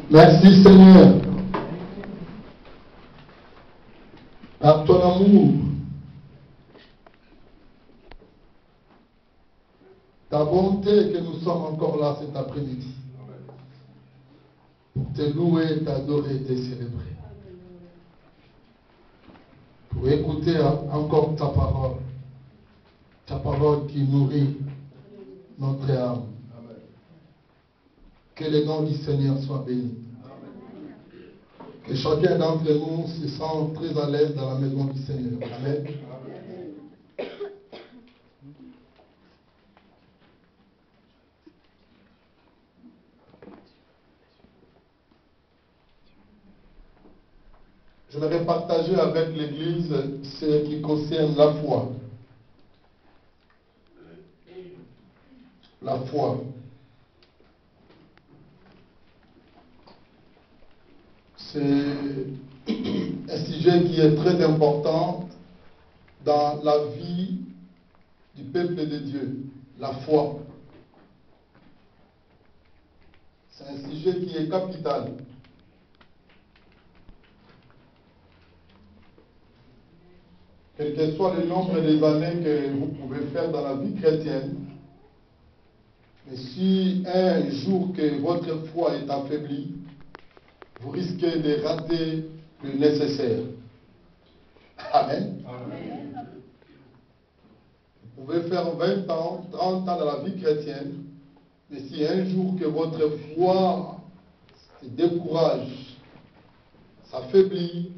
Merci Seigneur. Par ton amour, ta bonté que nous sommes encore là cet après-midi. Pour te louer, t'adorer, te célébrer. Pour écouter encore ta parole qui nourrit notre âme. Que le nom du Seigneur soit béni. Que chacun d'entre nous se sente très à l'aise dans la maison du Seigneur. Amen. Je vais partager avec l'Église ce qui concerne la foi. La foi. C'est un sujet qui est très important dans la vie du peuple de Dieu. La foi. C'est un sujet qui est capital. Quel que soit le nombre des années que vous pouvez faire dans la vie chrétienne, mais si un jour que votre foi est affaiblie, vous risquez de rater le nécessaire. Amen. Amen. Vous pouvez faire 20 ans, 30 ans dans la vie chrétienne, mais si un jour que votre foi se décourage, s'affaiblit,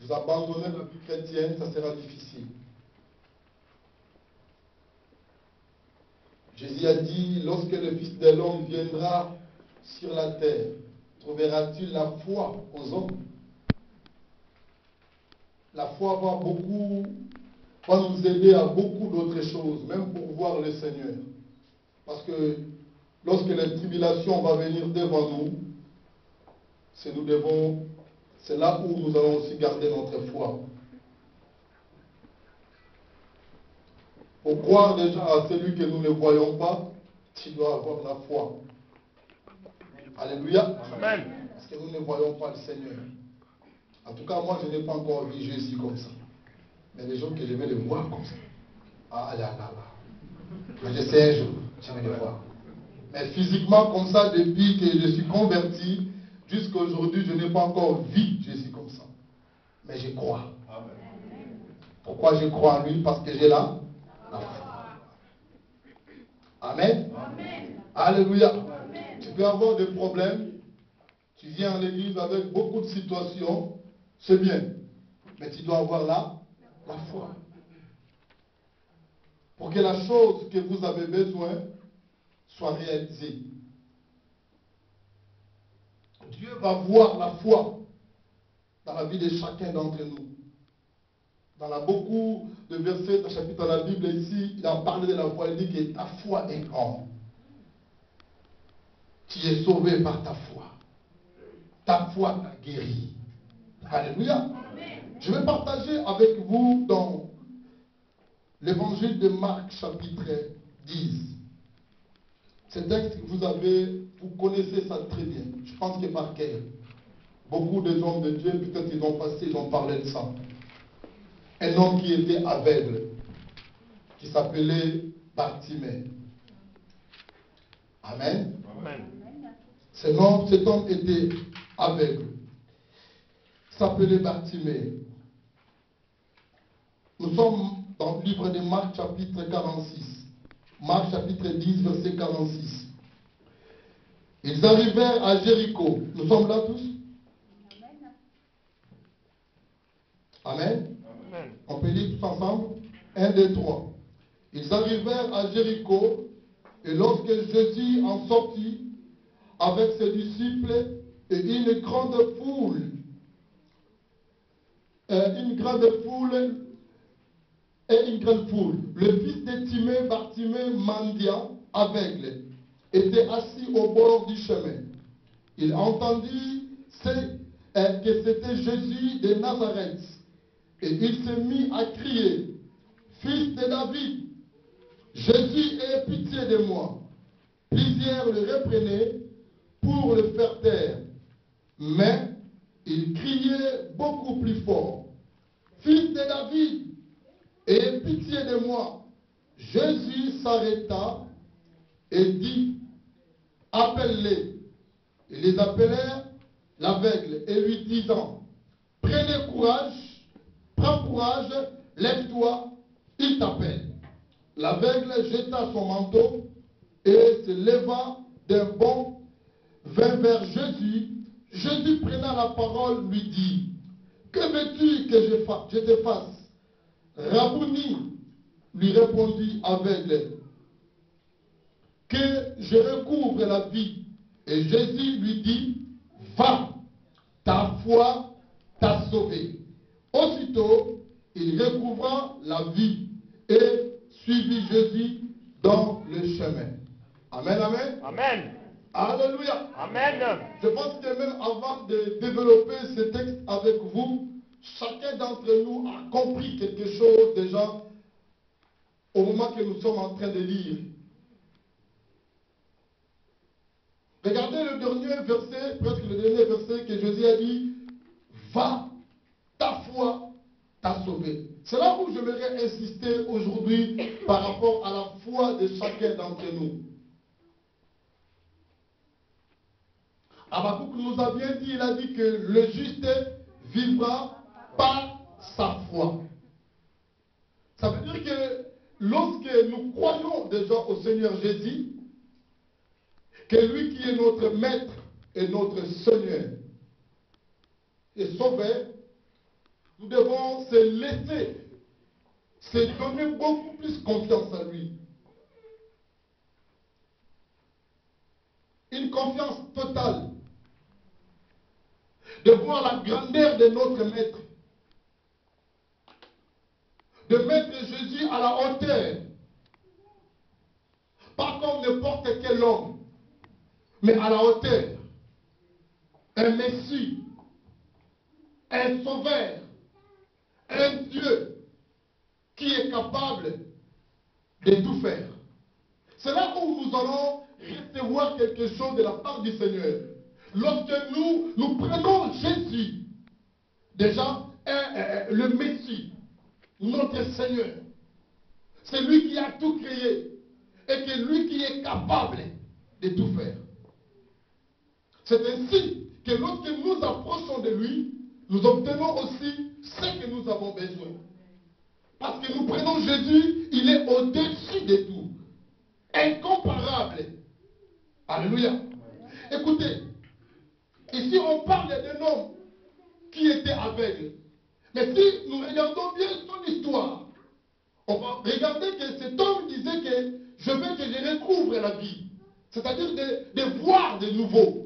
vous abandonnez la vie chrétienne, ça sera difficile. Jésus a dit, lorsque le Fils de l'homme viendra sur la terre, trouveras-tu la foi aux hommes? La foi va nous aider à beaucoup d'autres choses, même pour voir le Seigneur. Parce que lorsque la tribulation va venir devant nous, c'est là où nous allons aussi garder notre foi. Pour croire déjà à celui que nous ne voyons pas, tu dois avoir la foi. Alléluia. Amen. Parce que nous ne voyons pas le Seigneur. En tout cas, moi, je n'ai pas encore vu Jésus comme ça. Mais les gens que je vais le voir comme ça. Ah là là là. Mais je sais un jour, je vais le voir. Mais physiquement, comme ça, depuis que je suis converti, jusqu'à aujourd'hui, je n'ai pas encore vu Jésus comme ça. Mais je crois. Amen. Pourquoi je crois en lui? Parce que j'ai la foi. Amen. Amen. Alléluia. Amen. Tu peux avoir des problèmes. Tu viens à l'église avec beaucoup de situations. C'est bien. Mais tu dois avoir la foi. Pour que la chose que vous avez besoin soit réalisée. Dieu va voir la foi dans la vie de chacun d'entre nous. Dans beaucoup de versets, de chapitres dans la Bible ici, il a parlé de la foi. Il dit que ta foi est grande. Tu es sauvé par ta foi. Ta foi t'a guéri. Alléluia. Amen. Je vais partager avec vous dans l'évangile de Marc, chapitre 10. Ce texte que vous connaissez ça très bien. Je pense que par cœur. Beaucoup de hommes de Dieu, peut-être ils ont passé, ils ont parlé de ça. Un homme qui était aveugle, qui s'appelait Bartimée. Amen. Amen. Cet homme était aveugle. Il s'appelait Bartimée. Nous sommes dans le livre de Marc, chapitre 46. Marc, chapitre 10, verset 46. Ils arrivèrent à Jéricho. Nous sommes là tous? Amen. Amen. On peut lire tous ensemble? 1, 2, 3. Ils arrivèrent à Jéricho, et lorsque Jésus en sortit avec ses disciples et une grande foule, le fils de Timée, Bartimée, mendiant, aveugle, était assis au bord du chemin. Il entendit que c'était Jésus de Nazareth. Et il se mit à crier, Fils de David, Jésus, aie pitié de moi. Plusieurs le reprenaient pour le faire taire. Mais il criait beaucoup plus fort. Fils de David, aie pitié de moi. Jésus s'arrêta et dit, appelle-les. Ils les appelèrent l'aveugle et lui disant, prenez courage, prends courage, lève-toi, il t'appelle. L'aveugle jeta son manteau et se leva d'un bond, vint vers Jésus. Jésus prenant la parole lui dit, que veux-tu que je te fasse? Rabouni, lui répondit aveugle, que je recouvre la vie. Et Jésus lui dit, va, ta foi t'a sauvé. Aussitôt, il recouvra la vie et suivit Jésus dans le chemin. Amen, amen. Amen. Alléluia. Amen. Je pense que même avant de développer ce texte avec vous, chacun d'entre nous a compris quelque chose déjà au moment que nous sommes en train de lire. Regardez le dernier verset, presque le dernier verset que Jésus a dit, va, ta foi t'a sauvé. C'est là où j'aimerais insister aujourd'hui par rapport à la foi de chacun d'entre nous. Habakkuk nous a bien dit, il a dit que le juste vivra par sa foi. Ça veut dire que lorsque nous croyons déjà au Seigneur Jésus, que lui qui est notre maître et notre Seigneur est sauvé, nous devons se laisser, se donner beaucoup plus confiance à lui. Une confiance totale. De voir la grandeur de notre maître. De mettre Jésus à la hauteur. Pas comme n'importe quel homme, mais à la hauteur. Un Messie, un Sauveur, un Dieu qui est capable de tout faire. C'est là où nous allons recevoir quelque chose de la part du Seigneur. Lorsque nous prenons Jésus, déjà le Messie, notre Seigneur, c'est lui qui a tout créé et que lui qui est capable de tout faire. C'est ainsi que lorsque nous approchons de lui, nous obtenons aussi ce que nous avons besoin. Parce que nous prenons Jésus, il est au-dessus de tout. Incomparable. Alléluia. Écoutez, ici on parle d'un homme qui était aveugle. Mais si nous regardons bien son histoire, on va regarder que cet homme disait que je veux que je recouvre la vie. C'est-à-dire de voir de nouveau.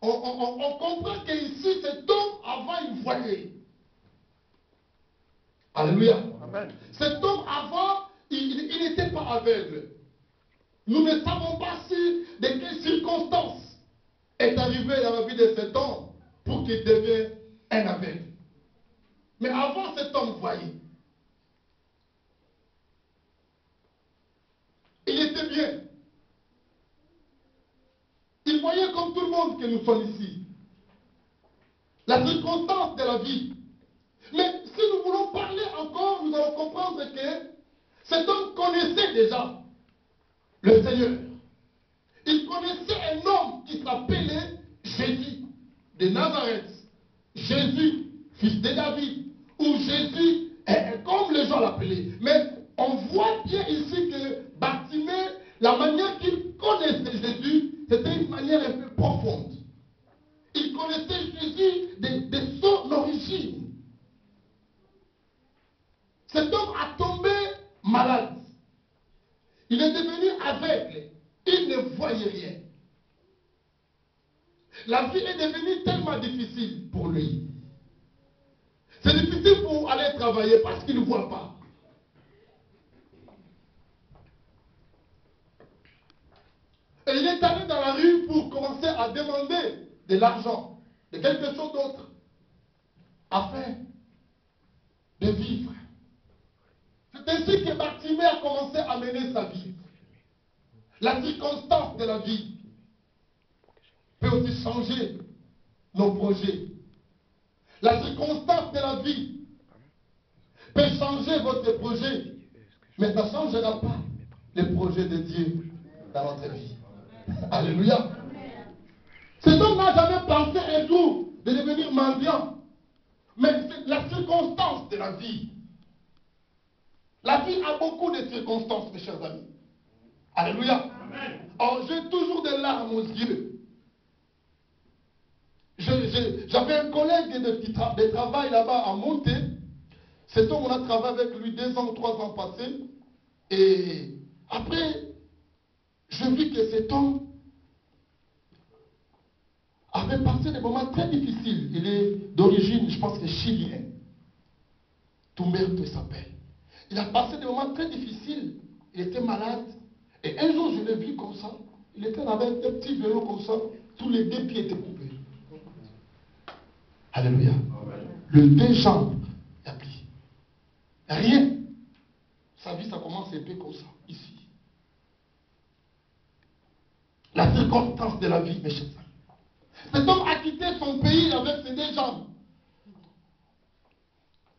On comprend qu'ici, cet homme, avant, il voyait. Alléluia. Amen. Cet homme, avant, il n'était pas aveugle. Nous ne savons pas si, de quelles circonstances est arrivé dans la vie de cet homme pour qu'il devienne un aveugle. Mais avant, cet homme voyait. Il était bien. Il voyait comme tout le monde que nous sommes ici. La circonstance de la vie. Mais si nous voulons parler encore, nous allons comprendre que cet homme connaissait déjà le Seigneur. Il connaissait un homme qui s'appelait Jésus de Nazareth. Jésus, fils de David. Ou Jésus, comme les gens l'appelaient. Mais on voit bien ici que Bartimée, la manière qu'il connaissait Jésus, c'était une manière un peu profonde. Il connaissait Jésus de son origine. Cet homme a tombé malade. Il est devenu aveugle. Il ne voyait rien. La vie est devenue tellement difficile pour lui. C'est difficile pour aller travailler parce qu'il ne voit pas. Et il est allé dans la rue pour commencer à demander de l'argent, de quelque chose d'autre, afin de vivre. C'est c'est ainsi que Bartimée a commencé à mener sa vie. La circonstance de la vie peut aussi changer nos projets. La circonstance de la vie peut changer votre projet, mais ça ne changera pas les projets de Dieu dans notre vie. Alléluia. Cet homme n'a jamais pensé un jour de devenir mendiant, mais c'est la circonstance de la vie. La vie a beaucoup de circonstances, mes chers amis. Alléluia. Alors, j'ai toujours des larmes aux yeux. J'avais un collègue de travail là-bas à Monté. Cet homme, on a travaillé avec lui 2 ans ou 3 ans passés. Et après, je vis que cet homme avait passé des moments très difficiles. Il est d'origine, je pense que chilien. Tumberto s'appelle. Il a passé des moments très difficiles. Il était malade. Et un jour, je l'ai vu comme ça. Il était avec un petit vélo comme ça. Tous les 2 pieds étaient coupés. Alléluia. Le 2 jambes, il n'y a plus. Rien. Sa vie, ça commence un peu comme ça, ici. La circonstance de la vie, mes chers amis. Cet homme a quitté son pays avec ses 2 jambes.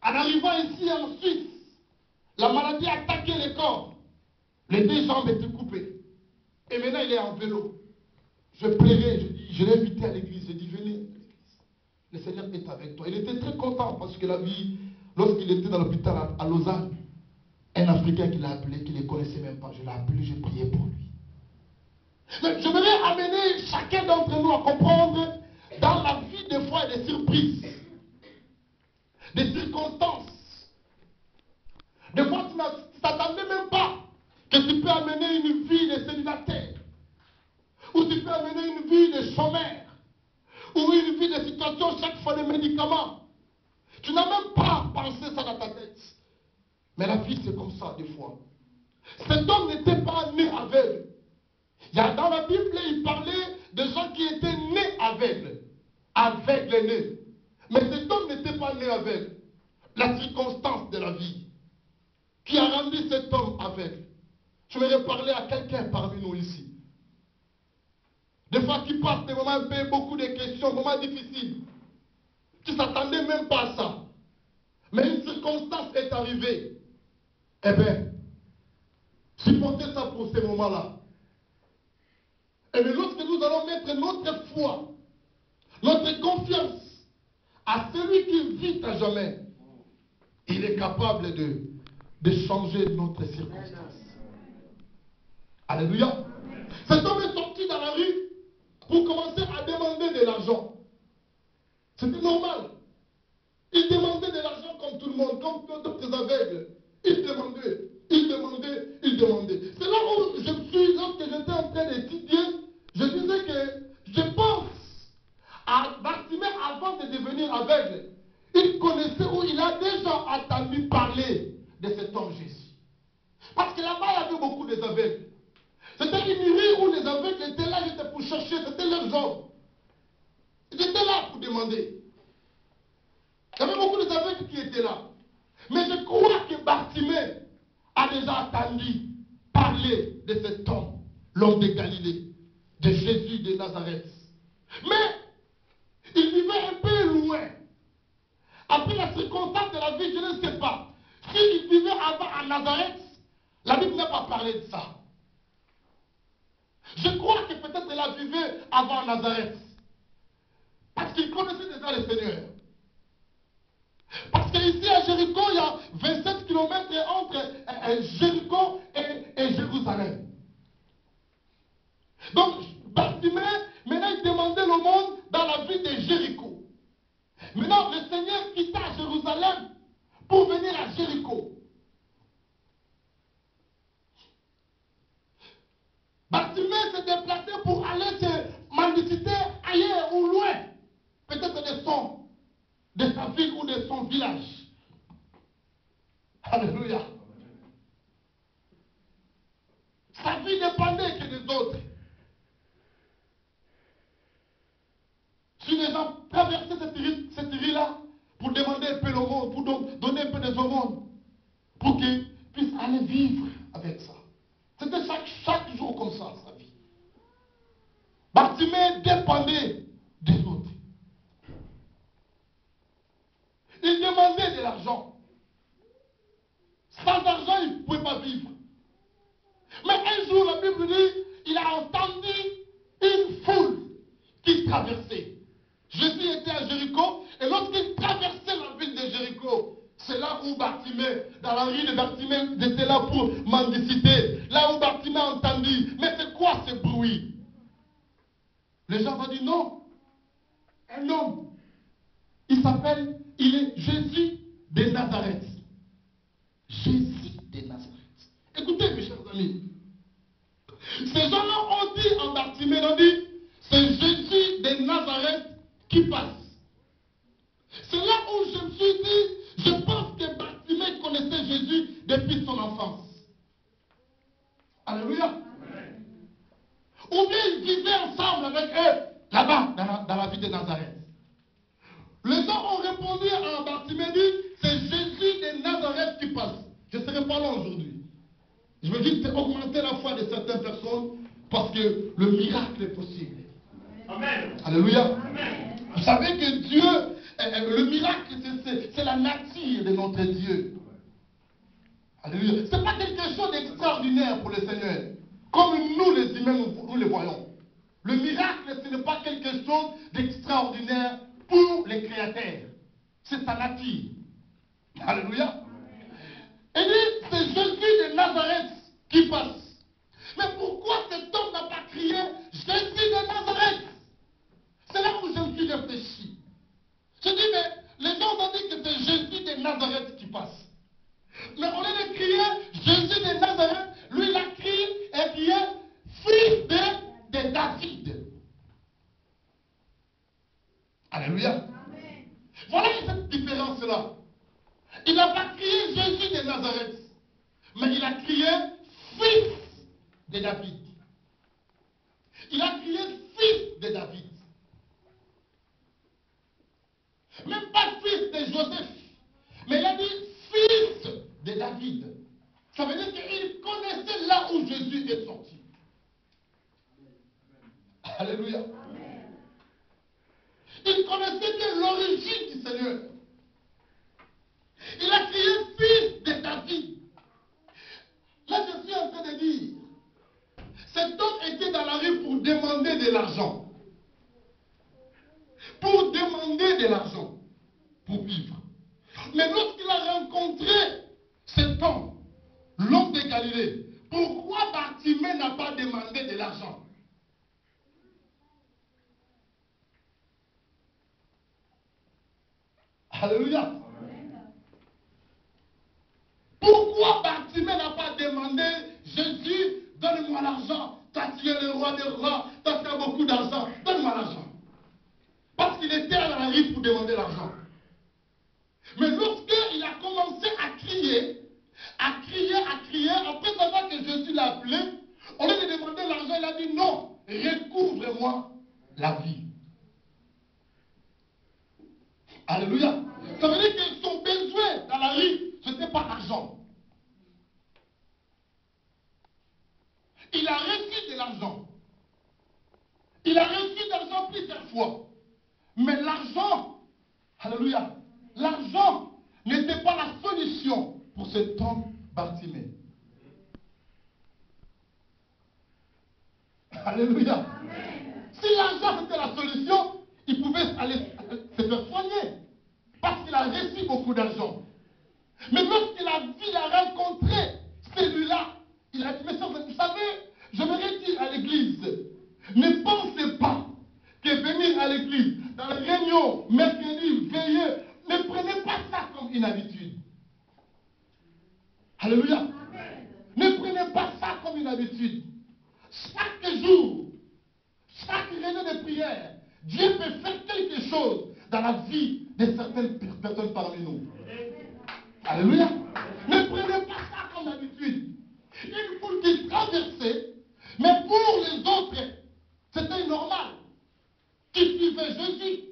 En arrivant ici en Suisse, la maladie a attaqué le corps. Les 2 jambes étaient coupées. Et maintenant, il est en vélo. Je plairais, je l'ai invité à l'église. Je dis, venez. Le Seigneur est avec toi. Il était très content parce que la vie, lorsqu'il était dans l'hôpital à Lausanne, un Africain qui l'a appelé, qui ne le connaissait même pas, je l'ai appelé, j'ai prié pour lui. Mais je voudrais amener chacun d'entre nous à comprendre dans la vie des fois des surprises, des circonstances. Des fois, tu ne t'attendais même pas que tu peux amener une vie de célibataire, ou tu peux amener une vie de chômeur, ou une vie de situation chaque fois de médicaments. Tu n'as même pas pensé ça dans ta tête. Mais la vie, c'est comme ça, des fois. Cet homme n'était pas né aveugle. Dans la Bible, il parlait de gens qui étaient nés aveugles. Aveugles nés. Mais cet homme n'était pas né aveugle. La circonstance de la vie qui a rendu cet homme aveugle. Je vais parler à quelqu'un parmi nous ici. Des fois, tu passes des moments un peu, beaucoup de questions, moments difficiles. Tu ne s'attendais même pas à ça. Mais une circonstance est arrivée. Eh bien, supportez ça pour ces moments-là. Et bien, lorsque nous allons mettre notre foi, notre confiance à celui qui vit à jamais, il est capable de changer notre circonstance. Alléluia. Cet homme est sorti dans la rue pour commencer à demander de l'argent. C'était normal. Il demandait de l'argent comme tout le monde, comme d'autres aveugles. Il demandait, il demandait, il demandait. C'est là où je me suis, lorsque j'étais en train d'étudier, je disais que je pense à Bartimée avant de devenir aveugle. Il connaissait ou il a déjà entendu parler de cet homme Jésus. Parce que là-bas, il y avait beaucoup des aveugles. C'était une rue où les aveugles étaient là, j'étais pour chercher, c'était leur job. Ils étaient là pour demander. Il y avait beaucoup d'aveugles qui étaient là. Mais je crois que Bartimée a déjà entendu parler de cet homme, l'homme de Galilée, de Jésus de Nazareth. Mais il vivait un peu loin. Après la circonstance de la vie, je ne sais pas. S'il vivait avant à Nazareth, la Bible n'a pas parlé de ça. Je crois que peut-être elle a vécu avant Nazareth. Parce qu'il connaissait déjà le Seigneur. Parce qu'ici à Jéricho, il y a 27 km entre Jéricho et Jérusalem. Donc, Bartimée, maintenant il demandait le monde dans la ville de Jéricho. Maintenant, le Seigneur quitta Jérusalem pour venir à Jéricho. Bartimée s'est déplacé pour aller se mendiciter ailleurs ou loin. Peut-être de sa ville ou de son village. Alléluia. Sa vie dépendait que des autres. Si les gens traversaient cette rue-là pour demander un peu l'aumône, pour donner un peu des aumônes, pour qu'ils puissent l'argent. Sans argent, il ne pouvait pas vivre. Mais un jour, la Bible dit, il a entendu une foule qui traversait. Jésus était à Jéricho, et lorsqu'il traversait la ville de Jéricho, c'est là où Bartimée, dans la rue de Bartimée, était là pour mendiciter. Là où Bartimée a entendu, mais c'est quoi ce bruit? Les gens ont dit non. Un homme, il est Jésus de Nazareth. Jésus de Nazareth. Écoutez, mes chers amis. Ces gens-là ont dit en Bartimée, ont dit, c'est Jésus de Nazareth qui passe. C'est là où je me suis dit, je pense que Bartimée connaissait Jésus depuis son enfance. Alléluia. Ou bien ils vivaient ensemble avec eux, là-bas, dans la ville de Nazareth. Les gens ont répondu à Bartimée, dit, c'est Jésus de Nazareth qui passe. Je ne serai pas là aujourd'hui. Je veux juste augmenter la foi de certaines personnes parce que le miracle est possible. Amen. Alléluia. Amen. Vous savez que Dieu, le miracle, c'est la nature de notre Dieu. Alléluia. Ce n'est pas quelque chose d'extraordinaire pour le Seigneur. Comme nous, les humains, nous le voyons. Le miracle, ce n'est pas quelque chose d'extraordinaire pour les créateurs. C'est sa nature. Alléluia. Et dit, c'est Jésus de Nazareth qui passe. Mais pourquoi cet homme n'a pas crié Jésus de Nazareth? C'est là où je me suis réfléchi. Je dis, mais les gens ont dit que c'est Jésus de Nazareth qui passe. Mais au lieu de crier Jésus de Nazareth, lui il a crié et qui est fils de David. Alléluia. Amen. Voilà cette différence-là. Il n'a pas crié Jésus de Nazareth, mais il a crié fils de David. Il a crié fils de David. Même pas fils de Joseph, mais il a dit fils de David. Ça veut dire qu'il connaissait là où Jésus est sorti. Alléluia. Il connaissait l'origine du Seigneur. Il a crié fils de David. Là, je suis en train de dire, cet homme était dans la rue pour demander de l'argent. Pour demander de l'argent. Pour vivre. Mais lorsqu'il a rencontré cet homme, l'homme de Galilée, pourquoi Bartimée n'a pas demandé de l'argent? Alléluia. Pourquoi Bartimée n'a pas demandé, Jésus, donne-moi l'argent, toi tu es le roi des rois, toi tu as beaucoup d'argent, donne-moi l'argent. Parce qu'il était à la rue pour demander l'argent. Mais lorsqu'il a commencé à crier, après savoir que Jésus l'a appelé, au lieu de demander l'argent, il a dit non, recouvre-moi la vie. Alléluia. Ça veut dire que son besoin dans la rue, ce n'était pas l'argent. Il a reçu de l'argent. Il a reçu de l'argent plusieurs fois. Mais l'argent, alléluia, l'argent n'était pas la solution pour cet homme Bartimée. Alléluia. Amen. Si l'argent était la solution, il pouvait aller se faire soigner. Parce qu'il a reçu beaucoup d'argent. Mais lorsqu'il a rencontré celui-là, il a dit, mais vous savez, j'aimerais dire à l'église, ne pensez pas que venir à l'église, dans les réunions, mercredi, veillez, ne prenez pas ça comme une habitude. Alléluia. Amen. Ne prenez pas ça comme une habitude. Chaque jour, chaque réunion de prière, Dieu peut faire quelque chose dans la vie de certaines personnes parmi nous. Alléluia. Ne prenez pas ça comme habitude. Une foule qui traversait, mais pour les autres, c'était normal. Qui suivait Jésus.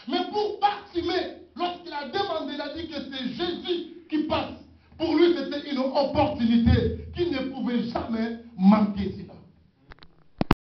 Mais pour Bartimée, lorsqu'il a demandé, il a dit que c'est Jésus qui passe. Pour lui, c'était une opportunité qui ne pouvait jamais manquer cela.